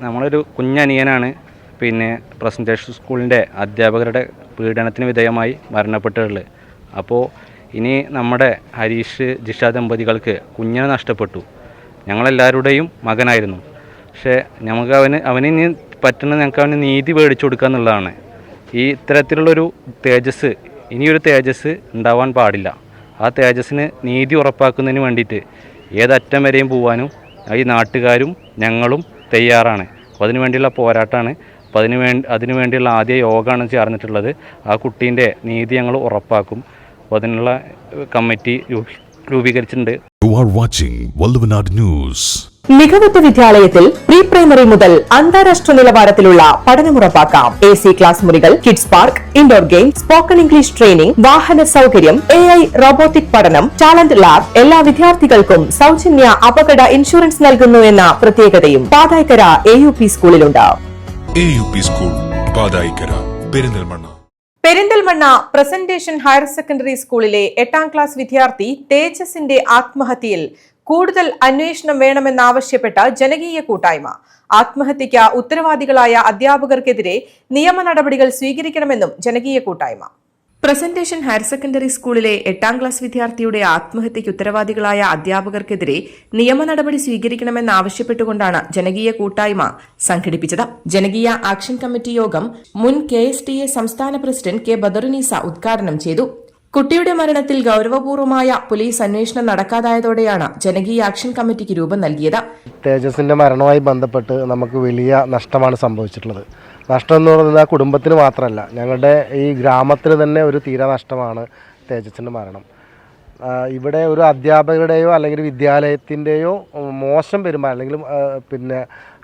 നമ്മളൊരു കുഞ്ഞനിയനാണ് പ്രസൻറ്റേഷൻ സ്കൂളിൻ്റെ അധ്യാപകരുടെ പീഡനത്തിന് വിധേയമായി മരണപ്പെട്ടിട്ടുള്ളത്. അപ്പോൾ ഇനി നമ്മുടെ ഹരീഷ് ജിഷ ദമ്പതികൾക്ക് കുഞ്ഞിനെ നഷ്ടപ്പെട്ടു. ഞങ്ങളെല്ലാവരുടെയും മകനായിരുന്നു. പക്ഷേ നമുക്ക് അവന് ഇനി പറ്റുന്നത് ഞങ്ങൾക്ക് അവന് നീതി മേടിച്ചു കൊടുക്കുക എന്നുള്ളതാണ്. ഈ ഇത്തരത്തിലുള്ളൊരു തേജസ്, ഇനിയൊരു തേജസ് ഉണ്ടാവാൻ പാടില്ല. ആ തേജസ്സിന് നീതി ഉറപ്പാക്കുന്നതിന് വേണ്ടിയിട്ട് ഏതറ്റം വരെയും പോകാനും ഈ നാട്ടുകാരും ഞങ്ങളും തയ്യാറാണ്. അപ്പോൾ അതിനുവേണ്ടിയുള്ള പോരാട്ടമാണ്. അപ്പോൾ അതിനുവേണ്ടിയുള്ള ആദ്യ യോഗമാണ് ചേർന്നിട്ടുള്ളത്. ആ കുട്ടീൻ്റെ നീതി ഞങ്ങൾ ഉറപ്പാക്കും. അപ്പോൾ അതിനുള്ള കമ്മിറ്റി രൂപീകരിച്ചിട്ടുണ്ട്. മികവുറ്റ വിദ്യാലയത്തിൽ പ്രീ പ്രൈമറി മുതൽ അന്താരാഷ്ട്ര നിലവാരത്തിലുള്ള പഠനമുറപ്പാക്കാം. AC ക്ലാസ് മുറികൾ, kids park, indoor game, spoken English training, വാഹന സൗകര്യം, AI റോബോട്ടിക് പഠനം, ടാലന്റ് ലാബ്, എല്ലാ വിദ്യാർത്ഥികൾക്കും സൗജന്യ അപകട ഇൻഷുറൻസ് നൽകുന്നു എന്ന പ്രത്യേകതയും പാതായ്ക്കര AUP സ്കൂളിലുണ്ട്. AUP school Pathaikkara, Perinthalmanna. Perinthalmanna presentation higher secondary സ്കൂളിലെ 8ാം ക്ലാസ് വിദ്യാർത്ഥി തേജസിന്റെ ആത്മഹത്യയിൽ കൂടുതൽ അന്വേഷണം വേണമെന്നാവശ്യപ്പെട്ട ജനകീയ കൂട്ടായ്മ. ആത്മഹത്യയ്ക്ക് ഉത്തരവാദികളായ അധ്യാപകർക്കെതിരെ നിയമ നടപടികൾ സ്വീകരിക്കണമെന്നും ജനകീയ കൂട്ടായ്മ. പ്രസന്റേഷൻ ഹയർ സെക്കൻഡറി സ്കൂളിലെ 8ാം ക്ലാസ് വിദ്യാർത്ഥിയുടെ ആത്മഹത്യയ്ക്ക് ഉത്തരവാദികളായ അധ്യാപകർക്കെതിരെ നിയമ നടപടി സ്വീകരിക്കണമെന്നാവശ്യപ്പെട്ടുകൊണ്ടാണ് ജനകീയ കൂട്ടായ്മ സംഘടിപ്പിച്ചത്. ജനകീയ ആക്ഷൻ കമ്മിറ്റി യോഗം മുൻ KSTA സംസ്ഥാന പ്രസിഡന്റ് K ബദറുനീസ ഉദ്ഘാടനം ചെയ്തു. കുട്ടിയുടെ മരണത്തിൽ ഗൌരവപൂർവമായ പോലീസ് അന്വേഷണം നടക്കാതായതോടെയാണ് ജനകീയ ആക്ഷൻ കമ്മിറ്റിക്ക് രൂപം നൽകിയത്. തേജസിന്റെ മരണവുമായി ബന്ധപ്പെട്ട് നമുക്ക് വലിയ നഷ്ടമാണ് സംഭവിച്ചിട്ടുള്ളത്. നഷ്ടം എന്ന് പറയുന്നത് ആ കുടുംബത്തിന് മാത്രമല്ല, ഞങ്ങളുടെ ഈ ഗ്രാമത്തിന് തന്നെ ഒരു തീരാ നഷ്ടമാണ് തേജസിൻ്റെ മരണം. ഇവിടെ ഒരു അധ്യാപകരുടെയോ അല്ലെങ്കിൽ വിദ്യാലയത്തിൻ്റെയോ മോശം പെരുമാറ്റം അല്ലെങ്കിൽ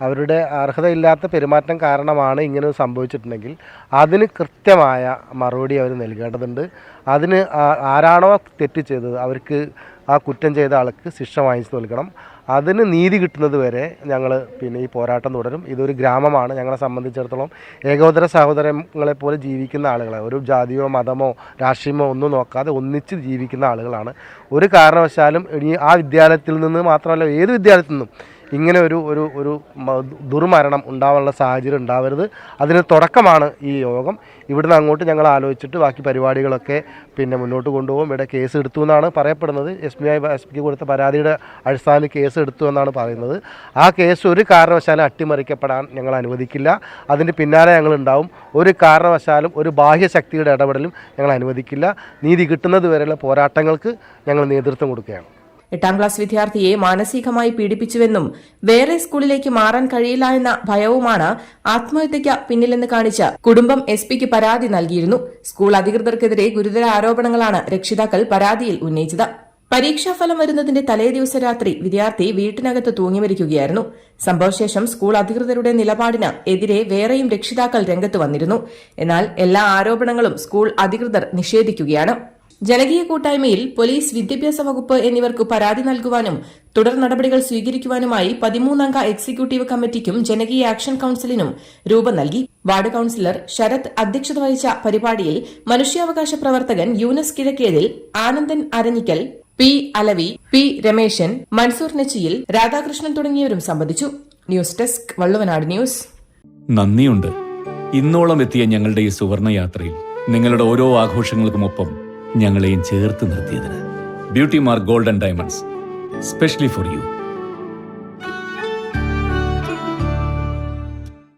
അവരുടെ അർഹതയില്ലാത്ത പെരുമാറ്റം കാരണമാണ് ഇങ്ങനെ സംഭവിച്ചിട്ടുണ്ടെങ്കിൽ അതിന് കൃത്യമായ മറുപടി അവർ നൽകേണ്ടതുണ്ട്. അതിന് ആരാണോ തെറ്റ് ചെയ്തത് അവർക്ക് ആ കുറ്റം ചെയ്ത ആൾക്ക് ശിക്ഷ വാങ്ങിച്ചു നൽകണം. അതിന് നീതി കിട്ടുന്നത് വരെ ഞങ്ങൾ ഈ പോരാട്ടം തുടരും. ഇതൊരു ഗ്രാമമാണ്. ഞങ്ങളെ സംബന്ധിച്ചിടത്തോളം ഏകോദര സഹോദരങ്ങളെപ്പോലെ ജീവിക്കുന്ന ആളുകളാണ്. ഒരു ജാതിയോ മതമോ രാഷ്ട്രീയമോ ഒന്നും നോക്കാതെ ഒന്നിച്ച് ജീവിക്കുന്ന ആളുകളാണ്. ഒരു കാരണവശാലും ഇനി ആ വിദ്യാലയത്തിൽ നിന്ന് മാത്രമല്ല ഏത് വിദ്യാലയത്തിൽ നിന്നും ഇങ്ങനെ ഒരു ദുർമരണം ഉണ്ടാവാനുള്ള സാഹചര്യം ഉണ്ടാവരുത്. അതിന് തുടക്കമാണ് ഈ യോഗം. ഇവിടുന്ന് അങ്ങോട്ട് ഞങ്ങൾ ആലോചിച്ചിട്ട് ബാക്കി പരിപാടികളൊക്കെ മുന്നോട്ട് കൊണ്ടുപോകും. ഇവിടെ കേസ് എടുത്തു എന്നാണ് പറയപ്പെടുന്നത്. SPക്ക് കൊടുത്ത പരാതിയുടെ അടിസ്ഥാനത്തിൽ കേസ് എടുത്തു എന്നാണ് പറയുന്നത്. ആ കേസ് ഒരു കാരണവശാലും അട്ടിമറിക്കപ്പെടാൻ ഞങ്ങൾ അനുവദിക്കില്ല. അതിൻ്റെ പിന്നാലെ ഞങ്ങളുണ്ടാവും. ഒരു കാരണവശാലും ഒരു ബാഹ്യശക്തിയുടെ ഇടപെടലും ഞങ്ങൾ അനുവദിക്കില്ല. നീതി കിട്ടുന്നത് വരെയുള്ള പോരാട്ടങ്ങൾക്ക് ഞങ്ങൾ നേതൃത്വം കൊടുക്കുകയാണ്. 8ാം ക്ലാസ് വിദ്യാർത്ഥിയെ മാനസികമായി പീഡിപ്പിച്ചുവെന്നും വേറെ സ്കൂളിലേക്ക് മാറാൻ കഴിയില്ല എന്ന ഭയവുമാണ് ആത്മഹത്യയ്ക്ക് പിന്നിലെന്ന് കാണിച്ച് കുടുംബം SPക്ക് പരാതി നൽകിയിരുന്നു. സ്കൂൾ അധികൃതർക്കെതിരെ ഗുരുതര ആരോപണങ്ങളാണ് രക്ഷിതാക്കൾ പരാതിയിൽ ഉന്നയിച്ചത്. പരീക്ഷാഫലം വരുന്നതിന്റെ തലേദിവസ രാത്രി വിദ്യാർത്ഥി വീട്ടിനകത്ത് തൂങ്ങിമരിക്കുകയായിരുന്നു. സംഭവശേഷം സ്കൂൾ അധികൃതരുടെ നിലപാടിന് എതിരെ വേറെയും രക്ഷിതാക്കൾ രംഗത്ത് വന്നിരുന്നു. എന്നാൽ എല്ലാ ആരോപണങ്ങളും സ്കൂൾ അധികൃതർ നിഷേധിക്കുകയാണ്. ജനകീയ കൂട്ടായ്മയിൽ പോലീസ്, വിദ്യാഭ്യാസ വകുപ്പ് എന്നിവർക്ക് പരാതി നൽകുവാനും തുടർ നടപടികൾ സ്വീകരിക്കുവാനുമായി 13-അംഗ എക്സിക്യൂട്ടീവ് കമ്മിറ്റിക്കും ജനകീയ ആക്ഷൻ കൌൺസിലിനും രൂപം നൽകി. വാർഡ് കൌൺസിലർ ശരത് അധ്യക്ഷത വഹിച്ച പരിപാടിയിൽ മനുഷ്യാവകാശ പ്രവർത്തകൻ യൂനസ് കിഴക്കേതിൽ, ആനന്ദൻ അരഞ്ഞിക്കൽ, P അലവി, P രമേശൻ, മൻസൂർ നെച്ചിയിൽ, രാധാകൃഷ്ണൻ തുടങ്ങിയവരും സംബന്ധിച്ചു. News desk, Valluvanad news. നന്ദിയുണ്ട്. ഇന്നോളം എത്തിയ ഞങ്ങളുടെ ഈ സുവർണയാത്രയിൽ നിങ്ങളുടെ ഓരോ ആഘോഷങ്ങൾക്കുമൊപ്പം ഞങ്ങളെയും ചേർത്ത് നിർത്തിയതിന്. Beauty mark gold and diamonds, specially for U.